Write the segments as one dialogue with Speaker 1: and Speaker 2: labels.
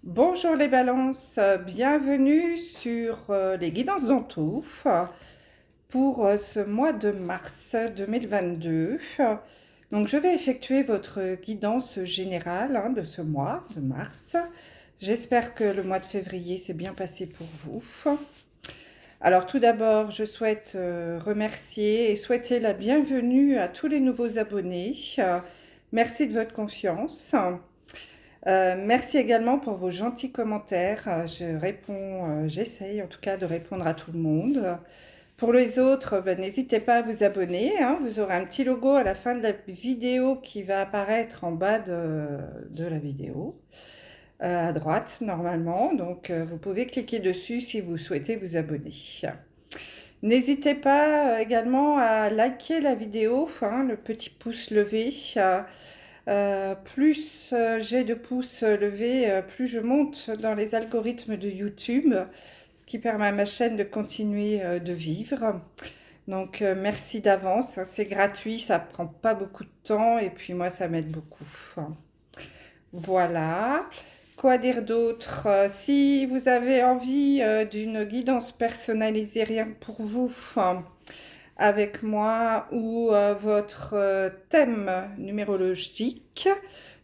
Speaker 1: Bonjour les balances, bienvenue sur les guidances d'Antou pour ce mois de mars 2022. Donc je vais effectuer votre guidance générale de ce mois de mars. J'espère que le mois de février s'est bien passé pour vous. Alors tout d'abord, je souhaite remercier et souhaiter la bienvenue à tous les nouveaux abonnés. Merci de votre confiance. Merci également pour vos gentils commentaires. Je réponds, j'essaye en tout cas de répondre à tout le monde. Pour les autres, n'hésitez pas à vous abonner. Vous aurez un petit logo à la fin de la vidéo qui va apparaître en bas de la vidéo, à droite normalement. Donc vous pouvez cliquer dessus si vous souhaitez vous abonner. N'hésitez pas également à liker la vidéo, le petit pouce levé. Plus j'ai de pouces levés, plus je monte dans les algorithmes de YouTube, ce qui permet à ma chaîne de continuer de vivre. Donc merci d'avance, c'est gratuit, ça prend pas beaucoup de temps et puis moi ça m'aide beaucoup. Voilà. Quoi dire d'autre? Si vous avez envie d'une guidance personnalisée rien que pour vous, avec moi ou votre thème numérologique,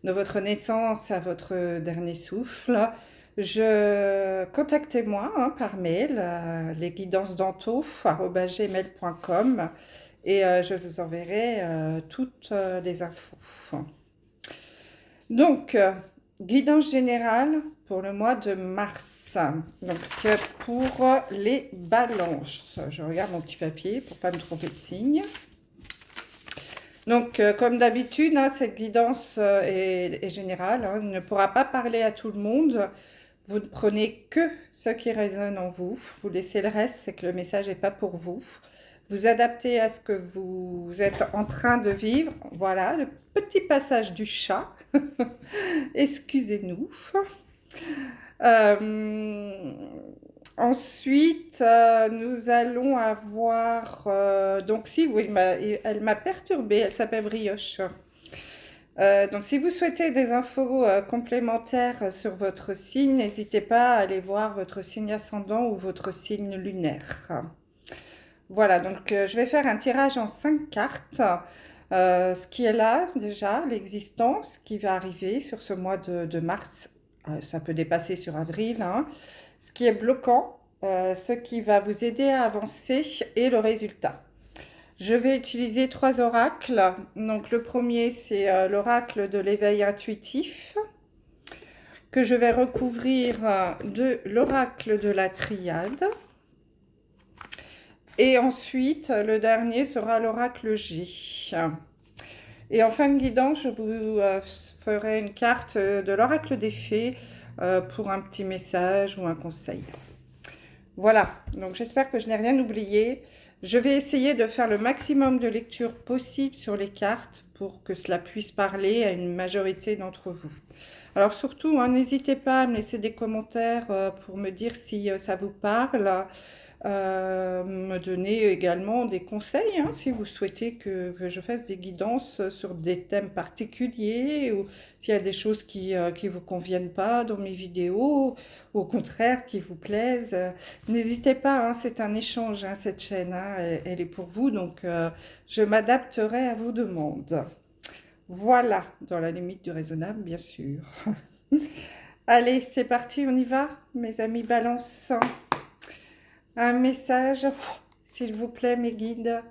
Speaker 1: de votre naissance à votre dernier souffle, contactez-moi par mail, lesguidancesdanto@gmail.com et je vous enverrai toutes les infos. Donc, guidance générale pour le mois de mars. Donc, pour les balances, je regarde mon petit papier pour ne pas me tromper de signe. Donc, comme d'habitude, cette guidance est générale. Il ne pourra pas parler à tout le monde. Vous ne prenez que ce qui résonne en vous. Vous laissez le reste, c'est que le message n'est pas pour vous. Vous adaptez à ce que vous êtes en train de vivre. Voilà, le petit passage du chat. Excusez-nous. Ensuite, nous allons avoir... donc si, oui, elle m'a perturbée, elle s'appelle Brioche. Donc si vous souhaitez des infos complémentaires sur votre signe, n'hésitez pas à aller voir votre signe ascendant ou votre signe lunaire. Voilà, donc je vais faire un tirage en 5 cartes. Ce qui est là déjà, l'existence, ce qui va arriver sur ce mois de mars, ça peut dépasser sur avril, ce qui est bloquant, ce qui va vous aider à avancer et le résultat. Je vais utiliser 3 oracles. Donc le premier, c'est l'oracle de l'éveil intuitif, que je vais recouvrir de l'oracle de la triade. Et ensuite, le dernier sera l'oracle G. Et en fin de guidance, je vous ferai une carte de l'oracle des fées pour un petit message ou un conseil. Voilà, donc j'espère que je n'ai rien oublié. Je vais essayer de faire le maximum de lectures possible sur les cartes pour que cela puisse parler à une majorité d'entre vous. Alors surtout, n'hésitez pas à me laisser des commentaires pour me dire si ça vous parle. Me donner également des conseils si vous souhaitez que je fasse des guidances sur des thèmes particuliers ou s'il y a des choses qui ne vous conviennent pas dans mes vidéos ou au contraire qui vous plaisent. N'hésitez pas, c'est un échange cette chaîne, elle est pour vous donc je m'adapterai à vos demandes. Voilà, dans la limite du raisonnable bien sûr. Allez, c'est parti, on y va mes amis balance. Un message, s'il vous plaît, mes guides,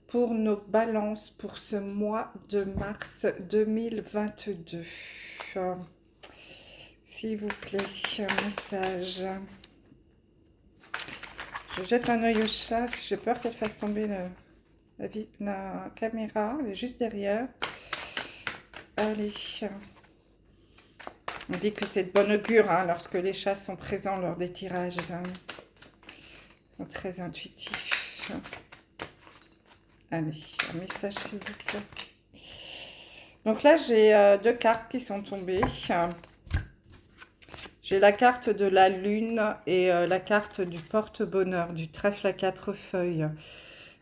Speaker 1: pour nos balances pour ce mois de mars 2022. S'il vous plaît, un message. Je jette un œil au chat, j'ai peur qu'elle fasse tomber la caméra, elle est juste derrière. Allez. On dit que c'est de bon augure lorsque les chats sont présents lors des tirages. Très intuitif. Allez, un message s'il vous plaît. Donc là, j'ai 2 cartes qui sont tombées. J'ai la carte de la lune et la carte du porte-bonheur, du trèfle à 4 feuilles.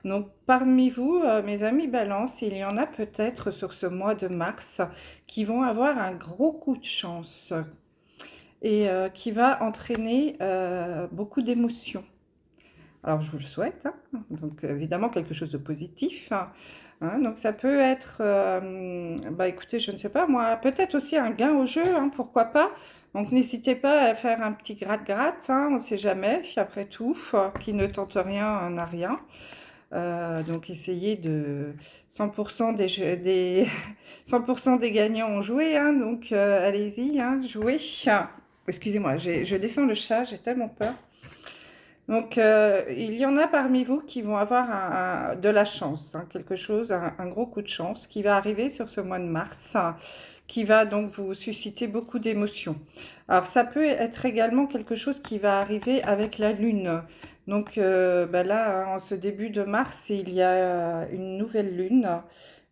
Speaker 1: Donc parmi vous, mes amis balance, il y en a peut-être sur ce mois de mars qui vont avoir un gros coup de chance. et qui va entraîner beaucoup d'émotions. Alors, je vous le souhaite, hein. Donc évidemment quelque chose de positif, hein. Donc ça peut être, bah écoutez, je ne sais pas moi, peut-être aussi un gain au jeu, hein, pourquoi pas. Donc n'hésitez pas à faire un petit gratte-gratte, hein, on ne sait jamais, après tout, qui ne tente rien n'a rien. Donc essayez de 100% des 100% des gagnants ont joué, hein, donc allez-y, hein, jouez. Excusez-moi, je descends le chat, j'ai tellement peur. Donc, il y en a parmi vous qui vont avoir de la chance, hein, quelque chose, un gros coup de chance qui va arriver sur ce mois de mars, qui va donc vous susciter beaucoup d'émotions. Alors, ça peut être également quelque chose qui va arriver avec la lune. Donc, bah là, en ce début de mars, il y a une nouvelle lune.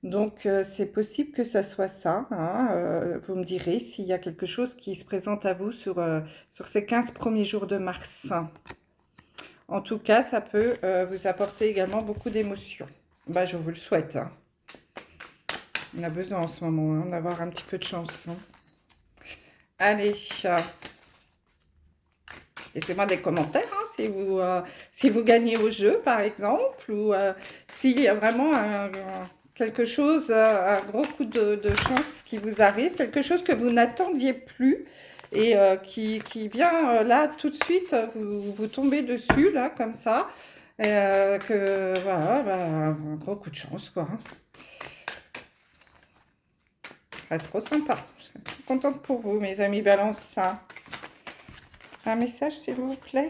Speaker 1: Donc, c'est possible que ça soit ça, hein. Vous me direz s'il y a quelque chose qui se présente à vous sur ces 15 premiers jours de mars. En tout cas, ça peut vous apporter également beaucoup d'émotions. Bah, je vous le souhaite, hein. On a besoin en ce moment, hein, d'avoir un petit peu de chance, hein. Allez, laissez-moi des commentaires, hein, si vous gagnez au jeu, par exemple, ou s'il y a vraiment quelque chose, un gros coup de chance qui vous arrive, quelque chose que vous n'attendiez plus et qui vient là tout de suite, vous tombez dessus, là, comme ça, et voilà, bah, un gros coup de chance, quoi. C'est trop sympa. Je suis trop contente pour vous, mes amis Balance. Un message, s'il vous plaît.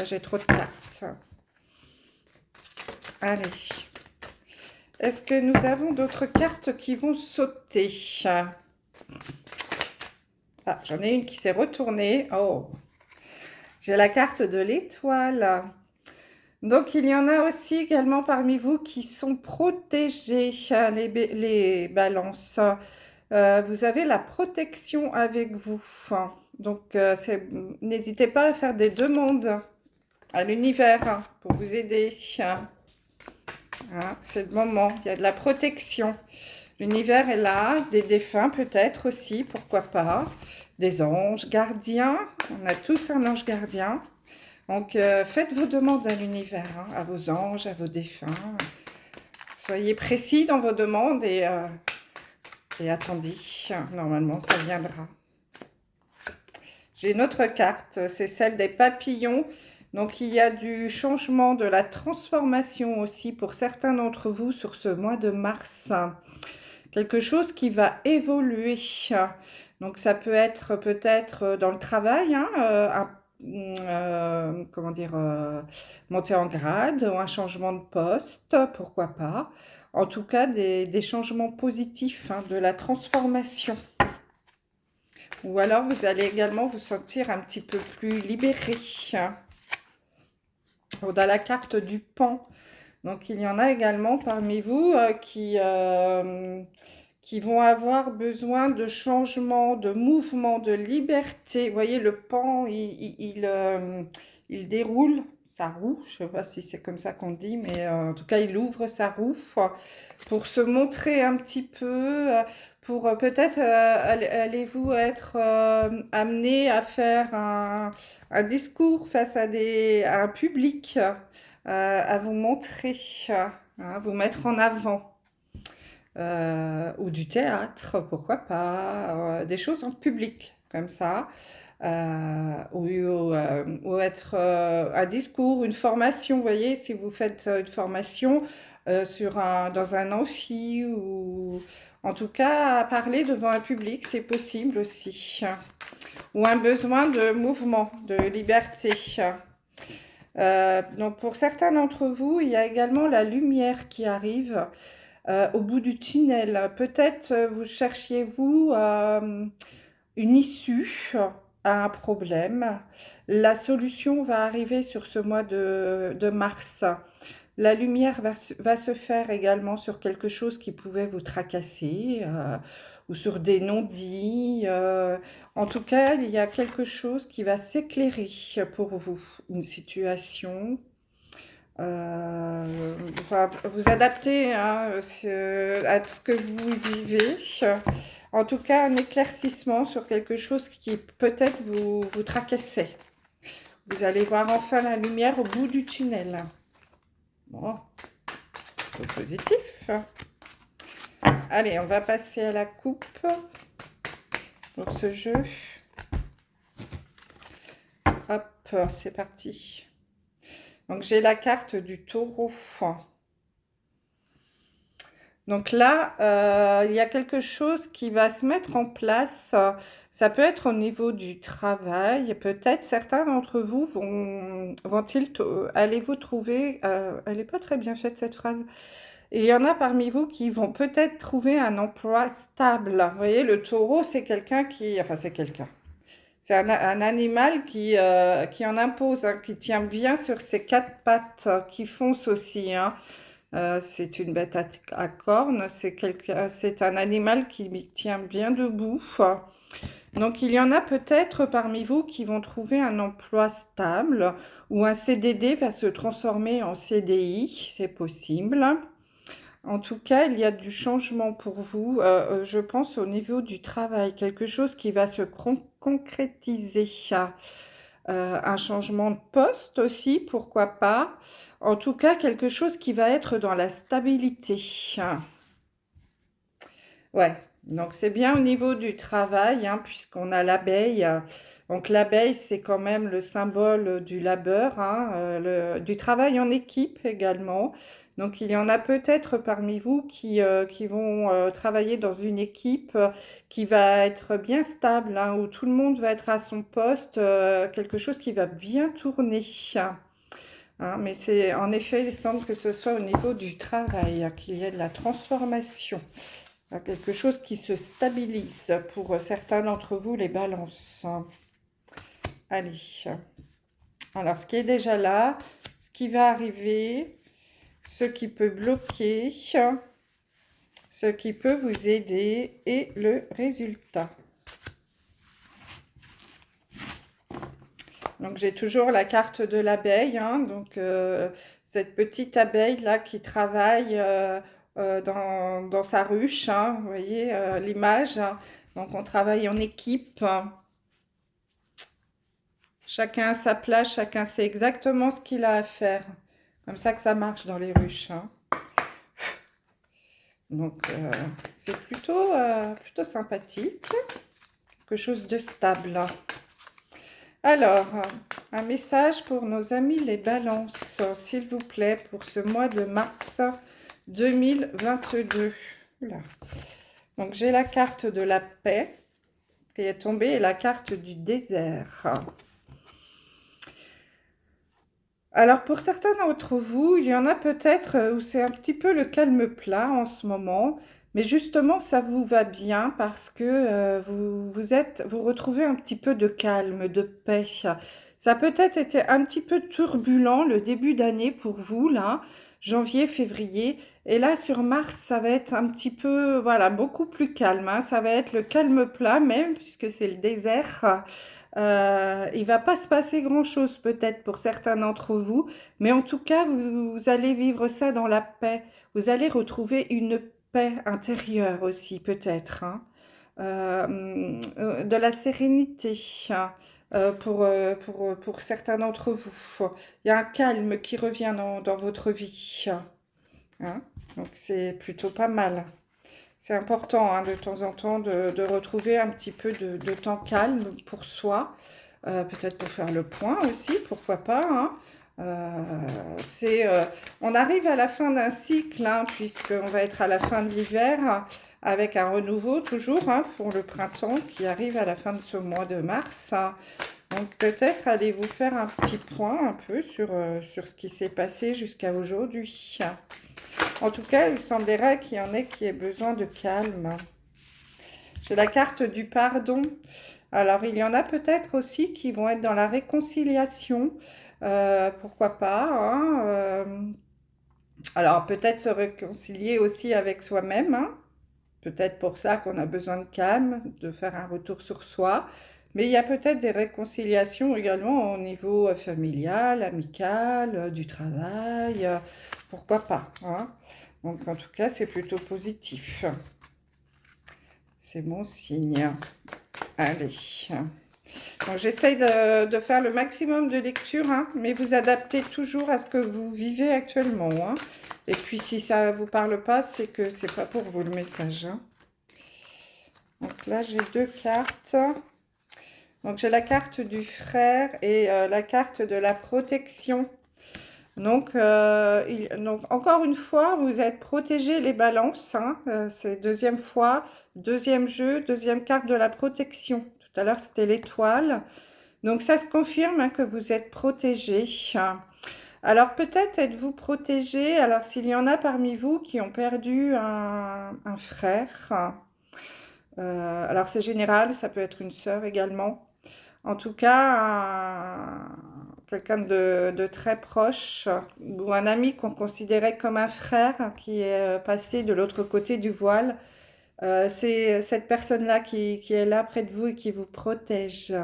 Speaker 1: J'ai trop de cartes. Allez. Est-ce que nous avons d'autres cartes qui vont sauter? Ah, j'en ai une qui s'est retournée. Oh, j'ai la carte de l'étoile. Donc, il y en a aussi également parmi vous qui sont protégés, les balances. Vous avez la protection avec vous. Donc, n'hésitez pas à faire des demandes à l'univers pour vous aider. C'est le moment, il y a de la protection. L'univers est là, des défunts peut-être aussi, pourquoi pas. Des anges gardiens, on a tous un ange gardien. Donc, faites vos demandes à l'univers, hein, à vos anges, à vos défunts. Soyez précis dans vos demandes et attendez, normalement ça viendra. J'ai une autre carte, c'est celle des papillons. Donc, il y a du changement, de la transformation aussi pour certains d'entre vous sur ce mois de mars. Quelque chose qui va évoluer. Donc, ça peut être peut-être dans le travail, hein, comment dire, monter en grade ou un changement de poste, pourquoi pas. En tout cas, des changements positifs, hein, de la transformation. Ou alors, vous allez également vous sentir un petit peu plus libéré. On a la carte du pan. Donc, il y en a également parmi vous qui vont avoir besoin de changement, de mouvement, de liberté. Vous voyez, le pan, il déroule sa roue. Je ne sais pas si c'est comme ça qu'on dit, mais en tout cas, il ouvre sa roue pour se montrer un petit peu, pour peut-être allez-vous être amené à faire un discours face à un public, à vous montrer, hein, vous mettre en avant. Ou du théâtre, pourquoi pas, des choses en public, comme ça, ou être un discours, une formation, vous voyez, si vous faites une formation dans un amphi, ou en tout cas, à parler devant un public, c'est possible aussi, ou un besoin de mouvement, de liberté. Donc, pour certains d'entre vous, il y a également la lumière qui arrive au bout du tunnel. Peut-être vous cherchiez-vous une issue à un problème. La solution va arriver sur ce mois de mars. La lumière va se faire également sur quelque chose qui pouvait vous tracasser, ou sur des non-dits. En tout cas, il y a quelque chose qui va s'éclairer pour vous. Une situation. Enfin, vous adapter, hein, à ce que vous vivez. En tout cas, un éclaircissement sur quelque chose qui peut-être vous tracassait. Vous allez voir enfin la lumière au bout du tunnel. Bon, plutôt positif. Allez, on va passer à la coupe pour ce jeu. Hop, c'est parti. Donc, j'ai la carte du taureau. Donc là, il y a quelque chose qui va se mettre en place. Ça peut être au niveau du travail. Peut-être certains d'entre vous vont-ils allez-vous trouver... elle n'est pas très bien faite cette phrase. Et il y en a parmi vous qui vont peut-être trouver un emploi stable. Vous voyez, le taureau, c'est quelqu'un qui... Enfin, c'est quelqu'un. C'est un animal qui en impose, hein, qui tient bien sur ses quatre pattes, qui fonce aussi, hein. C'est une bête à cornes, c'est un animal qui tient bien debout. Donc il y en a peut-être parmi vous qui vont trouver un emploi stable ou un CDD va se transformer en CDI, c'est possible. En tout cas, il y a du changement pour vous, je pense au niveau du travail, quelque chose qui va se concrétiser. Un changement de poste aussi, pourquoi pas. En tout cas, quelque chose qui va être dans la stabilité. Ouais, donc c'est bien au niveau du travail, hein, puisqu'on a l'abeille. Donc l'abeille, c'est quand même le symbole du labeur, hein, du travail en équipe également. Donc il y en a peut-être parmi vous qui vont travailler dans une équipe qui va être bien stable, hein, où tout le monde va être à son poste, quelque chose qui va bien tourner. Hein, mais c'est en effet, il semble que ce soit au niveau du travail, hein, qu'il y ait de la transformation, hein, quelque chose qui se stabilise pour certains d'entre vous, les balances. Allez, alors ce qui est déjà là, ce qui va arriver, ce qui peut bloquer, ce qui peut vous aider et le résultat. Donc j'ai toujours la carte de l'abeille, hein, donc cette petite abeille là qui travaille dans sa ruche, hein, vous voyez l'image, hein. Donc on travaille en équipe, hein. Chacun à sa place, chacun sait exactement ce qu'il a à faire. Comme ça que ça marche dans les ruches, hein. Donc c'est plutôt sympathique, quelque chose de stable. Alors, un message pour nos amis les balances, s'il vous plaît, pour ce mois de mars 2022. Là. Donc, j'ai la carte de la paix qui est tombée et la carte du désert. Alors, pour certains d'entre vous, il y en a peut-être où c'est un petit peu le calme plat en ce moment. Mais justement, ça vous va bien parce que vous retrouvez un petit peu de calme, de paix. Ça a peut-être été un petit peu turbulent le début d'année pour vous, là, janvier, février. Et là, sur mars, ça va être un petit peu, voilà, beaucoup plus calme, hein. Ça va être le calme plat même, puisque c'est le désert. Il ne va pas se passer grand-chose peut-être pour certains d'entre vous, mais en tout cas, vous allez vivre ça dans la paix. Vous allez retrouver une paix intérieure aussi peut-être, hein. De la sérénité, hein, pour certains d'entre vous. Il y a un calme qui revient dans votre vie, hein. Donc c'est plutôt pas mal. C'est important, hein, de temps en temps de retrouver un petit peu de temps calme pour soi, peut-être pour faire le point aussi, pourquoi pas, hein. On arrive à la fin d'un cycle, hein, puisqu'on va être à la fin de l'hiver, avec un renouveau toujours, hein, pour le printemps qui arrive à la fin de ce mois de mars, hein. Donc peut-être allez-vous faire un petit point un peu sur ce qui s'est passé jusqu'à aujourd'hui. En tout cas, il semblerait qu'il y en ait qui aient besoin de calme. J'ai la carte du pardon. Alors, il y en a peut-être aussi qui vont être dans la réconciliation. Pourquoi pas, hein, alors, peut-être se réconcilier aussi avec soi-même, hein. Peut-être pour ça qu'on a besoin de calme, de faire un retour sur soi. Mais il y a peut-être des réconciliations également au niveau familial, amical, du travail. Pourquoi pas, hein. Donc, en tout cas, c'est plutôt positif. c'est bon signe. Allez. Donc, j'essaye de faire le maximum de lecture, hein, mais vous adaptez toujours à ce que vous vivez actuellement. Hein. Et puis, si ça ne vous parle pas, c'est que c'est pas pour vous le message. Hein. Donc là, j'ai 2 cartes. Donc, j'ai la carte du frère et la carte de la protection. Donc, encore une fois, vous êtes protégés les balances. Hein, c'est deuxième fois, deuxième jeu, deuxième carte de la protection. Tout à l'heure, c'était l'étoile. Donc, ça se confirme hein, que vous êtes protégés. Alors, peut-être êtes-vous protégés. Alors, s'il y en a parmi vous qui ont perdu un frère, alors c'est général, ça peut être une sœur également. En tout cas, quelqu'un de très proche ou un ami qu'on considérait comme un frère qui est passé de l'autre côté du voile. C'est cette personne-là qui est là près de vous et qui vous protège.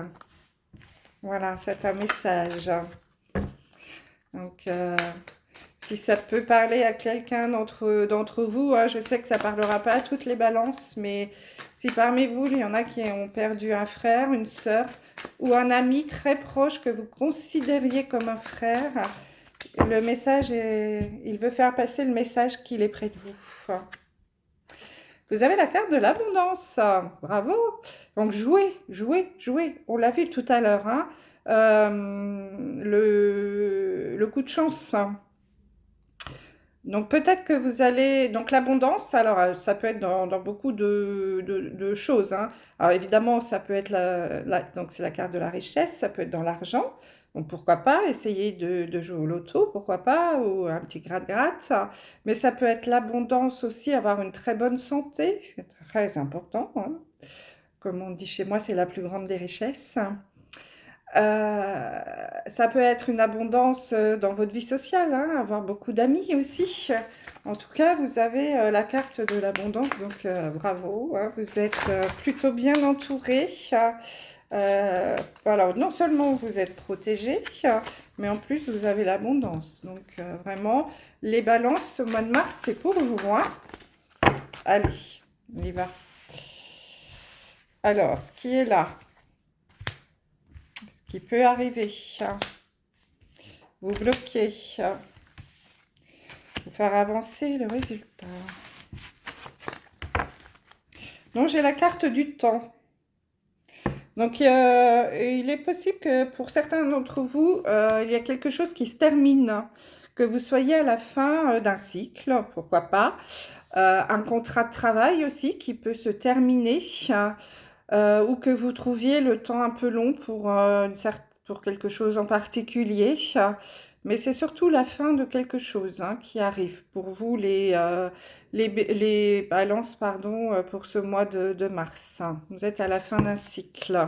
Speaker 1: Voilà, c'est un message. Donc, si ça peut parler à quelqu'un d'entre vous, hein, je sais que ça ne parlera pas à toutes les balances, mais si parmi vous, il y en a qui ont perdu un frère, une sœur ou un ami très proche que vous considériez comme un frère, le message il veut faire passer le message qu'il est près de vous. Vous avez la carte de l'abondance. Bravo. Donc, jouez, jouez, jouez. On l'a vu tout à l'heure. Hein. Le coup de chance. Donc, peut-être que vous allez... Donc, l'abondance, alors, ça peut être dans beaucoup de choses. Hein. Alors, évidemment, ça peut être donc, c'est la carte de la richesse. Ça peut être dans l'argent. Donc, pourquoi pas essayer de jouer au loto, pourquoi pas, ou un petit gratte-gratte. Mais ça peut être l'abondance aussi, avoir une très bonne santé, c'est très important. Hein. Comme on dit chez moi, c'est la plus grande des richesses. Ça peut être une abondance dans votre vie sociale, hein, avoir beaucoup d'amis aussi. En tout cas, vous avez la carte de l'abondance, donc bravo, hein, vous êtes plutôt bien entouré. Voilà, non seulement vous êtes protégé, mais en plus vous avez l'abondance. Donc vraiment, les balances au mois de mars, c'est pour vous. Hein. Allez, on y va. Alors, ce qui est là, ce qui peut arriver, vous bloquer, vous faire avancer le résultat. Donc, j'ai la carte du temps. Donc, il est possible que pour certains d'entre vous, il y a quelque chose qui se termine, que vous soyez à la fin d'un cycle, pourquoi pas. Un contrat de travail aussi qui peut se terminer, ou que vous trouviez le temps un peu long pour quelque chose en particulier. Mais c'est surtout la fin de quelque chose hein, qui arrive pour vous, les balances, pardon, pour ce mois de mars. Vous êtes à la fin d'un cycle.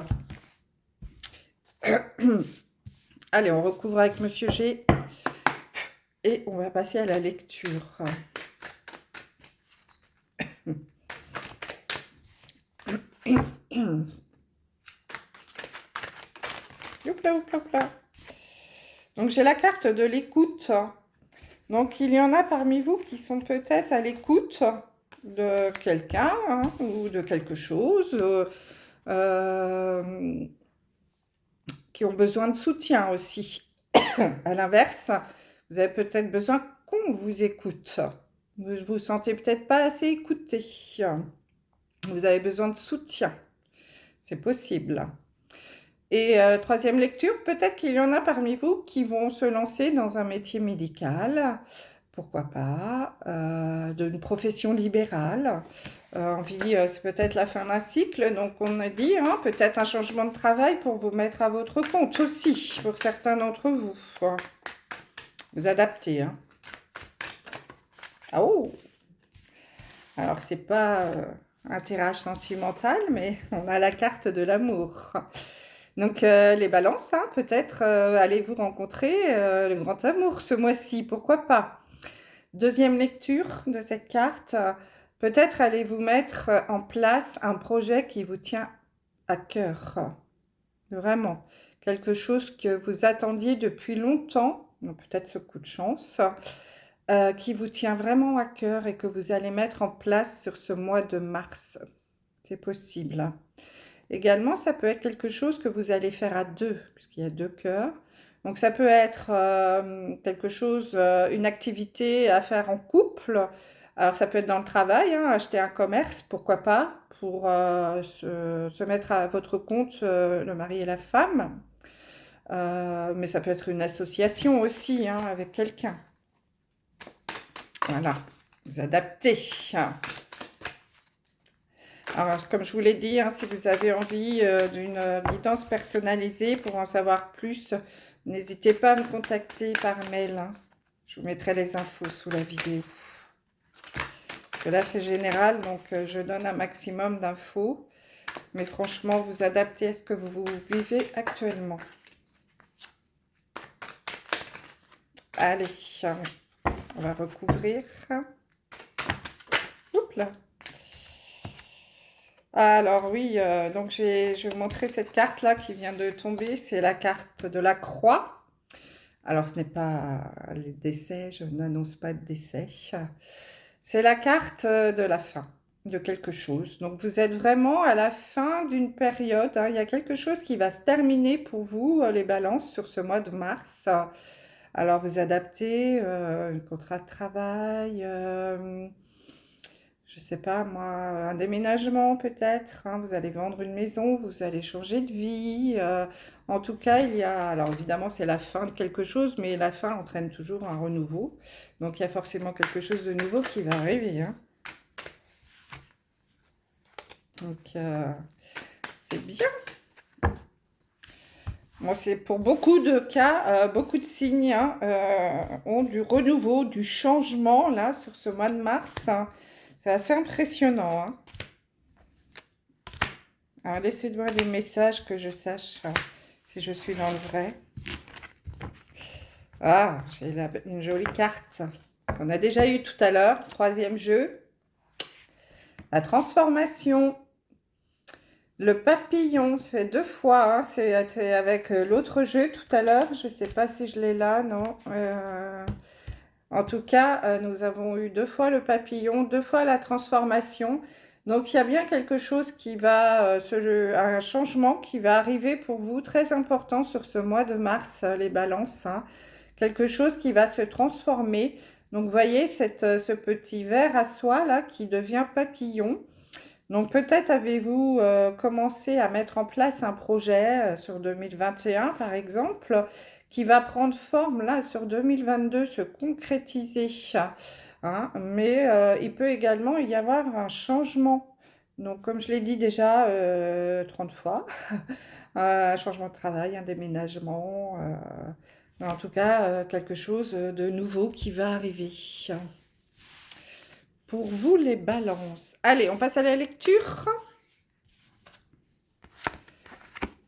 Speaker 1: Allez, on recouvre avec Monsieur G. Et on va passer à la lecture. Youpla, youpla, youpla. Donc, j'ai la carte de l'écoute. Donc, il y en a parmi vous qui sont peut-être à l'écoute de quelqu'un hein, ou de quelque chose, qui ont besoin de soutien aussi. À l'inverse, vous avez peut-être besoin qu'on vous écoute. Vous ne vous sentez peut-être pas assez écouté. Vous avez besoin de soutien. C'est possible. Et troisième lecture, peut-être qu'il y en a parmi vous qui vont se lancer dans un métier médical, pourquoi pas, d'une profession libérale. C'est peut-être la fin d'un cycle, donc on a dit, hein, peut-être un changement de travail pour vous mettre à votre compte aussi, pour certains d'entre vous. Vous adaptez. Hein. Ah, oh! Alors, c'est pas un tirage sentimental, mais on a la carte de l'amour. Donc, les balances, hein, peut-être allez-vous rencontrer le grand amour ce mois-ci, pourquoi pas. Deuxième lecture de cette carte, peut-être allez-vous mettre en place un projet qui vous tient à cœur. Vraiment, quelque chose que vous attendiez depuis longtemps, peut-être ce coup de chance, qui vous tient vraiment à cœur et que vous allez mettre en place sur ce mois de mars. c'est possible. Également, ça peut être quelque chose que vous allez faire à deux, puisqu'il y a deux cœurs. Donc, ça peut être quelque chose, une activité à faire en couple. Alors, ça peut être dans le travail, hein, acheter un commerce, pourquoi pas, pour se mettre à votre compte, le mari et la femme. Mais ça peut être une association aussi, hein, avec quelqu'un. Voilà, vous adaptez. Alors, comme je vous l'ai dit, hein, si vous avez envie d'une guidance personnalisée pour en savoir plus, n'hésitez pas à me contacter par mail, hein. Je vous mettrai les infos sous la vidéo. Parce que là, c'est général, donc je donne un maximum d'infos. Mais franchement, vous adaptez à ce que vous vivez actuellement. Allez, on va recouvrir. Oups là. Alors oui, donc je vais vous montrer cette carte-là qui vient de tomber. C'est la carte de la croix. Alors ce n'est pas les décès, je n'annonce pas de décès. C'est la carte de la fin de quelque chose. Donc vous êtes vraiment à la fin d'une période, hein. Il y a quelque chose qui va se terminer pour vous, les balances, sur ce mois de mars. Alors vous adaptez, un contrat de travail, je sais pas moi, un déménagement peut-être, hein, vous allez vendre une maison, vous allez changer de vie. En tout cas, il y a, alors évidemment c'est la fin de quelque chose, mais la fin entraîne toujours un renouveau. Donc il y a forcément quelque chose de nouveau qui va arriver, hein. Donc c'est bien. Bon, c'est pour beaucoup de cas, beaucoup de signes, hein, ont du renouveau, du changement là sur ce mois de mars, hein. C'est assez impressionnant, hein. Alors, laissez-moi des messages que je sache si je suis dans le vrai. Ah, j'ai une jolie carte qu'on a déjà eue tout à l'heure, troisième jeu. La transformation. Le papillon, c'est deux fois, hein, c'est avec l'autre jeu tout à l'heure. Je ne sais pas si je l'ai là, non. En tout cas, nous avons eu deux fois le papillon, deux fois la transformation. Donc, il y a bien quelque chose qui va, un changement qui va arriver pour vous, très important sur ce mois de mars, les balances, hein. Quelque chose qui va se transformer. Donc, vous voyez ce petit ver à soie là qui devient papillon. Donc, peut-être avez-vous commencé à mettre en place un projet sur 2021, par exemple, qui va prendre forme là sur 2022, se concrétiser, hein. Mais il peut également y avoir un changement. Donc, comme je l'ai dit déjà 30 fois, un changement de travail, un déménagement, en tout cas quelque chose de nouveau qui va arriver. Pour vous, les balances. Allez, on passe à la lecture.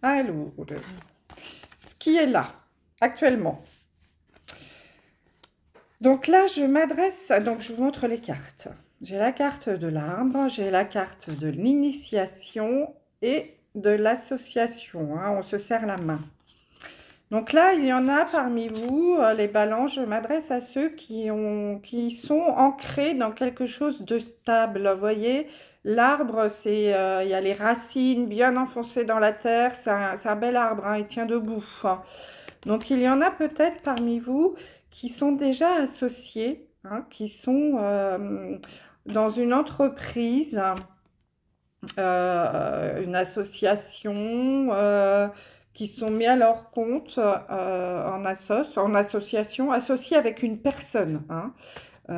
Speaker 1: Alors, ce qui est là, actuellement. Donc là, je m'adresse, donc je vous montre les cartes. J'ai la carte de l'arbre, j'ai la carte de l'initiation et de l'association, hein, on se serre la main. Donc là, il y en a parmi vous, les balances, je m'adresse à ceux qui sont ancrés dans quelque chose de stable. Vous voyez, l'arbre, il y a les racines bien enfoncées dans la terre, c'est un bel arbre, hein, il tient debout, hein. Donc il y en a peut-être parmi vous qui sont déjà associés, hein, qui sont dans une entreprise, une association, qui sont mis à leur compte en association, associés avec une personne, hein.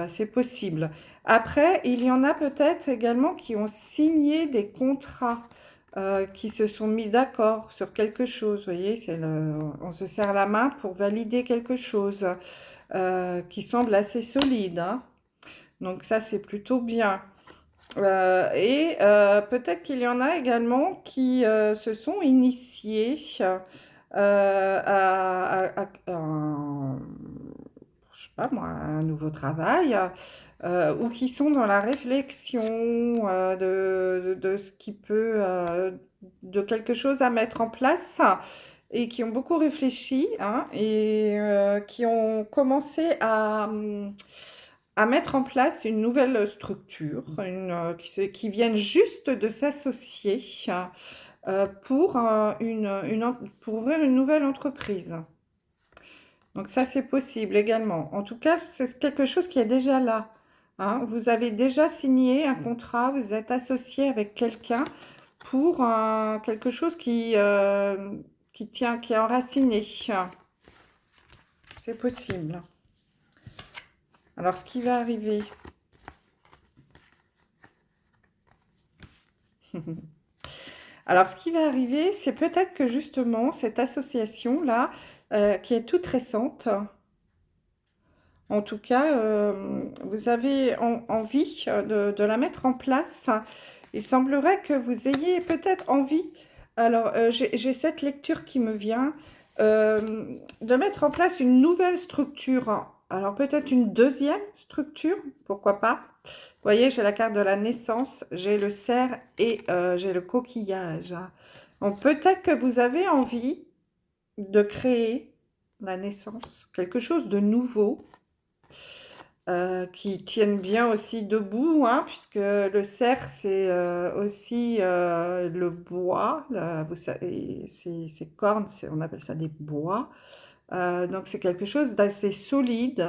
Speaker 1: C'est possible. Après, il y en a peut-être également qui ont signé des contrats, qui se sont mis d'accord sur quelque chose. Vous voyez, on se serre la main pour valider quelque chose qui semble assez solide, hein. Donc ça, c'est plutôt bien. Et peut-être qu'il y en a également qui se sont initiés je sais pas moi, un nouveau travail, ou qui sont dans la réflexion de ce qui peut, de quelque chose à mettre en place et qui ont beaucoup réfléchi, hein, et qui ont commencé à mettre en place une nouvelle structure, qui viennent juste de s'associer pour, pour ouvrir une nouvelle entreprise. Donc ça, c'est possible également. En tout cas, c'est quelque chose qui est déjà là. Hein. Vous avez déjà signé un contrat, vous êtes associé avec quelqu'un pour quelque chose qui tient, qui est enraciné. C'est possible. Alors, ce qui va arriver... Alors, ce qui va arriver, c'est peut-être que justement, cette association-là, qui est toute récente, en tout cas, vous avez envie de la mettre en place. Il semblerait que vous ayez peut-être envie, alors j'ai cette lecture qui me vient, de mettre en place une nouvelle structure. Alors peut-être une deuxième structure, pourquoi pas. Vous voyez, j'ai la carte de la naissance, j'ai le cerf et j'ai le coquillage. Donc peut-être que vous avez envie de créer la naissance, quelque chose de nouveau, qui tienne bien aussi debout, hein, puisque le cerf, c'est aussi le bois. Là, vous savez, ces cornes, on appelle ça des bois. Donc c'est quelque chose d'assez solide.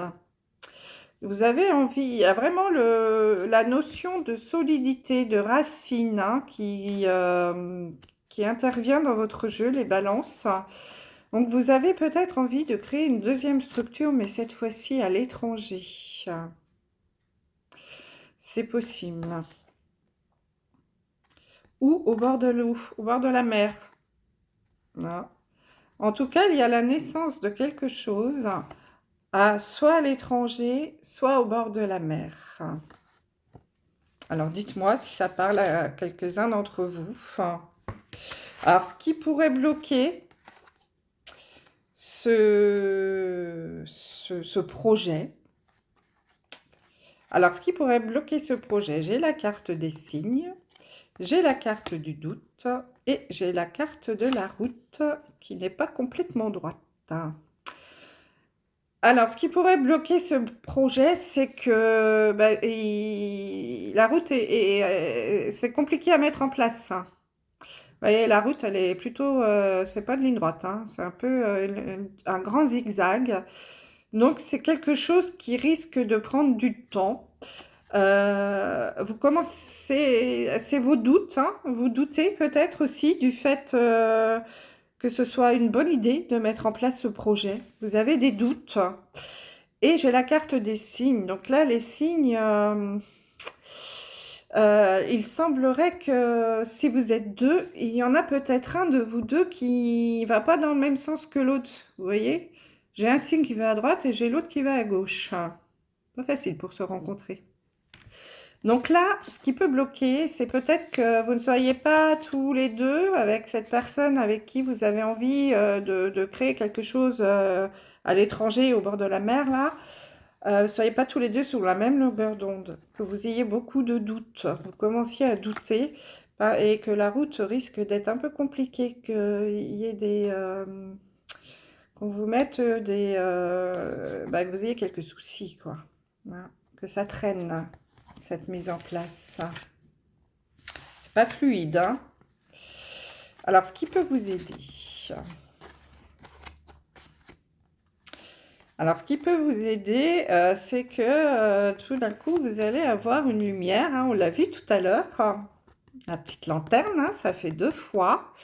Speaker 1: Vous avez envie, il y a vraiment la notion de solidité, de racine, hein, qui intervient dans votre jeu, les balances. Donc vous avez peut-être envie de créer une deuxième structure, mais cette fois-ci à l'étranger. C'est possible. Ou au bord de l'eau, au bord de la mer. Voilà. En tout cas, il y a la naissance de quelque chose, soit à l'étranger, soit au bord de la mer. Alors, dites-moi si ça parle à quelques-uns d'entre vous. Alors, ce qui pourrait bloquer ce projet. Alors, ce qui pourrait bloquer ce projet, j'ai la carte des signes, j'ai la carte du doute et j'ai la carte de la route qui n'est pas complètement droite. Alors, ce qui pourrait bloquer ce projet, c'est que la route c'est compliqué à mettre en place. Vous voyez, la route, elle est plutôt, c'est pas de ligne droite, hein, c'est un peu un grand zigzag. Donc, c'est quelque chose qui risque de prendre du temps. Vous commencez, c'est vos doutes, hein, vous doutez peut-être aussi du fait que ce soit une bonne idée de mettre en place ce projet. Vous avez des doutes. Et j'ai la carte des signes. Donc là, les signes, il semblerait que si vous êtes deux, il y en a peut-être un de vous deux qui va pas dans le même sens que l'autre. Vous voyez? J'ai un signe qui va à droite et j'ai l'autre qui va à gauche. Pas facile pour se rencontrer. Donc là, ce qui peut bloquer, c'est peut-être que vous ne soyez pas tous les deux avec cette personne avec qui vous avez envie de créer quelque chose à l'étranger, au bord de la mer, là. Vous ne soyez pas tous les deux sur la même longueur d'onde, que vous ayez beaucoup de doutes, vous commenciez à douter et que la route risque d'être un peu compliquée, qu'il y ait qu'on vous mette que vous ayez quelques soucis, quoi. Voilà. Que ça traîne, cette mise en place. C'est pas fluide, hein. Alors, ce qui peut vous aider... Alors, ce qui peut vous aider, c'est que tout d'un coup, vous allez avoir une lumière. Hein, on l'a vu tout à l'heure. La petite lanterne, hein, ça fait 2 fois.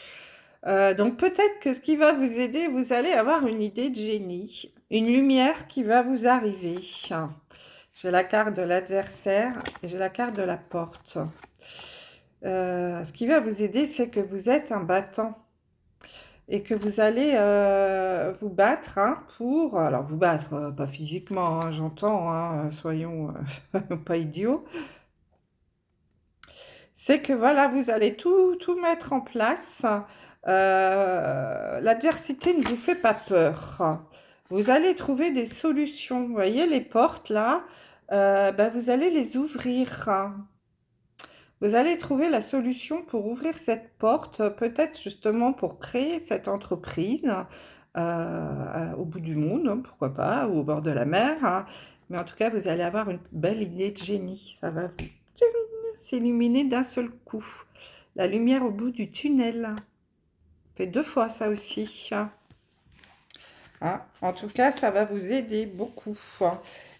Speaker 1: Donc, peut-être que ce qui va vous aider, vous allez avoir une idée de génie. Une lumière qui va vous arriver. J'ai la carte de l'adversaire et j'ai la carte de la porte. Ce qui va vous aider, c'est que vous êtes un battant. Et que vous allez vous battre pour... Alors, vous battre, pas physiquement, hein, j'entends, hein, soyons pas idiots. C'est que, voilà, vous allez tout mettre en place. L'adversité ne vous fait pas peur. Vous allez trouver des solutions. Vous voyez, les portes, là, vous allez les ouvrir. Vous allez trouver la solution pour ouvrir cette porte, peut-être justement pour créer cette entreprise au bout du monde, hein, pourquoi pas, ou au bord de la mer. Hein. Mais en tout cas, vous allez avoir une belle idée de génie. Ça va vous s'illuminer d'un seul coup. La lumière au bout du tunnel. Fait 2 fois ça aussi. Hein, en tout cas, ça va vous aider beaucoup.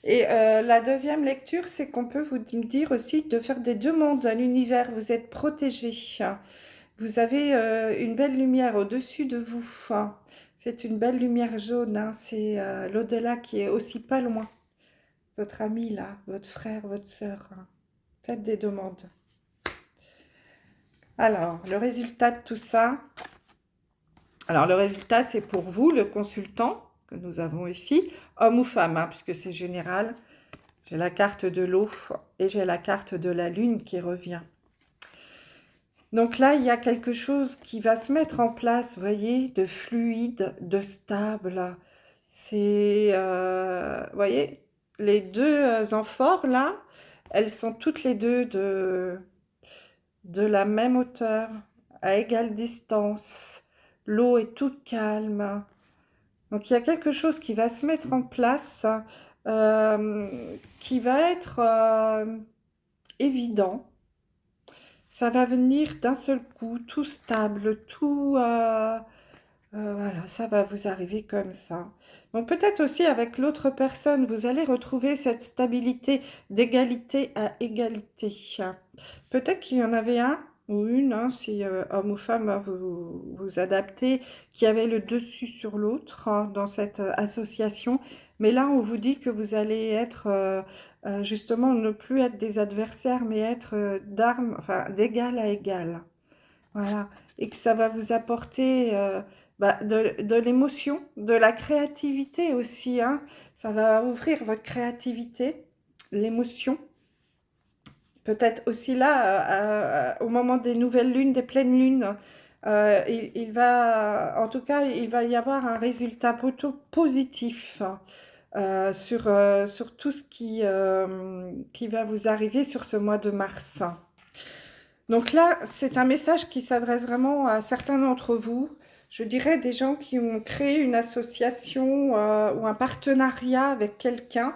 Speaker 1: Et la deuxième lecture, c'est qu'on peut vous dire aussi de faire des demandes à l'univers. Vous êtes protégé. Vous avez une belle lumière au-dessus de vous. C'est une belle lumière jaune. Hein. C'est l'au-delà qui est aussi pas loin. Votre ami là, votre frère, votre soeur. Faites des demandes. Alors, le résultat de tout ça. Alors, le résultat, c'est pour vous, le consultant que nous avons ici, homme ou femme, hein, puisque c'est général. J'ai la carte de l'eau et j'ai la carte de la lune qui revient. Donc là, il y a quelque chose qui va se mettre en place, vous voyez, de fluide, de stable. C'est, vous voyez, les deux amphores là, elles sont toutes les deux de la même hauteur, à égale distance. L'eau est toute calme. Donc il y a quelque chose qui va se mettre en place, qui va être évident. Ça va venir d'un seul coup, tout stable, tout... voilà, ça va vous arriver comme ça. Donc peut-être aussi avec l'autre personne, vous allez retrouver cette stabilité d'égalité à égalité. Peut-être qu'il y en avait un ou une, hein, si homme ou femme, hein, vous vous adaptez, qui avait le dessus sur l'autre hein, dans cette association. Mais là, on vous dit que vous allez être, justement, ne plus être des adversaires, mais être d'armes, enfin, d'égal à égal. Voilà. Et que ça va vous apporter de l'émotion, de la créativité aussi. Hein. Ça va ouvrir votre créativité, l'émotion. Peut-être aussi là, au moment des nouvelles lunes, des pleines lunes, il va, en tout cas, il va y avoir un résultat plutôt positif sur tout ce qui va vous arriver sur ce mois de mars. Donc là, c'est un message qui s'adresse vraiment à certains d'entre vous. Je dirais des gens qui ont créé une association ou un partenariat avec quelqu'un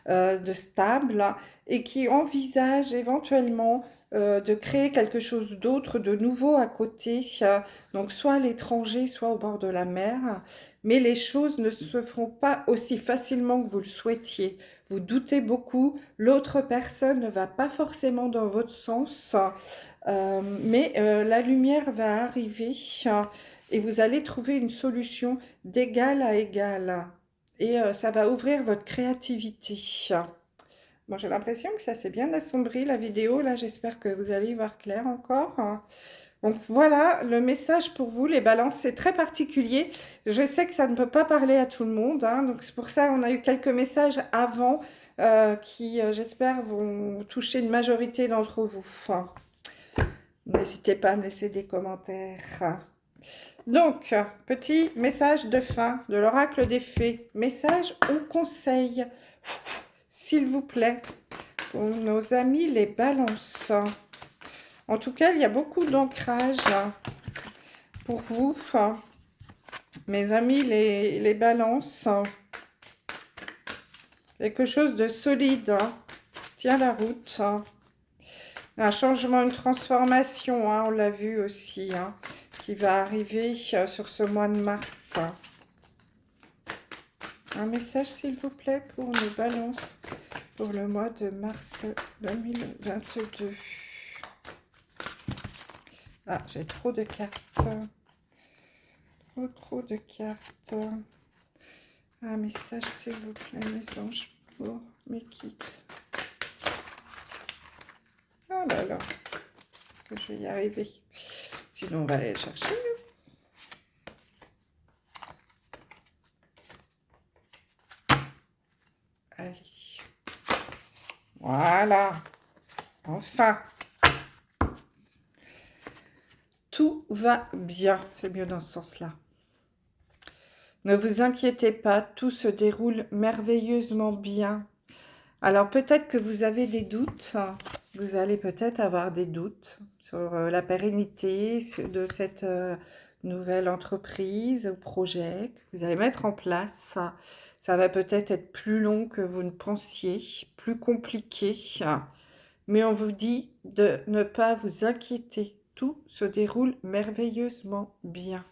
Speaker 1: de stable et qui envisagent éventuellement de créer quelque chose d'autre, de nouveau à côté, donc soit à l'étranger, soit au bord de la mer. Mais les choses ne se feront pas aussi facilement que vous le souhaitiez. Vous doutez beaucoup, l'autre personne ne va pas forcément dans votre sens. Mais la lumière va arriver et vous allez trouver une solution d'égal à égal. Et ça va ouvrir votre créativité. Bon, j'ai l'impression que ça s'est bien assombri la vidéo. Là, j'espère que vous allez y voir clair encore. Donc voilà, le message pour vous, les balances, c'est très particulier. Je sais que ça ne peut pas parler à tout le monde. Hein, donc c'est pour ça qu'on a eu quelques messages avant qui, j'espère, vont toucher une majorité d'entre vous. N'hésitez pas à me laisser des commentaires. Donc, petit message de fin de l'oracle des fées. Message ou conseil, s'il vous plaît, pour nos amis les balances. En tout cas, il y a beaucoup d'ancrage pour vous, mes amis les balances. Quelque chose de solide tient la route. Un changement, une transformation, on l'a vu aussi, qui va arriver sur ce mois de mars. Un message, s'il vous plaît, pour nos balances pour le mois de mars 2022. Ah, j'ai trop de cartes. Trop de cartes. Un message, s'il vous plaît, mes anges, pour mes kits. Oh là là, que je vais y arriver. Sinon, on va aller le chercher. Allez. Voilà. Enfin. Tout va bien. C'est mieux dans ce sens-là. Ne vous inquiétez pas, tout se déroule merveilleusement bien. Alors peut-être que vous avez des doutes, vous allez peut-être avoir des doutes sur la pérennité de cette nouvelle entreprise ou projet que vous allez mettre en place. Ça va peut-être être plus long que vous ne pensiez, plus compliqué, mais on vous dit de ne pas vous inquiéter. Tout se déroule merveilleusement bien.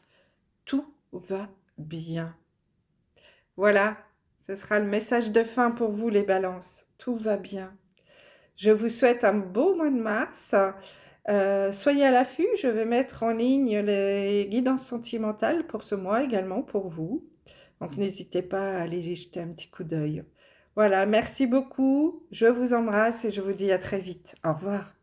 Speaker 1: Tout va bien. Voilà, ce sera le message de fin pour vous les balances. Tout va bien. Je vous souhaite un beau mois de mars. Soyez à l'affût, je vais mettre en ligne les guidances sentimentales pour ce mois également pour vous. Donc n'hésitez pas à aller y jeter un petit coup d'œil. Voilà, merci beaucoup, je vous embrasse et je vous dis à très vite. Au revoir.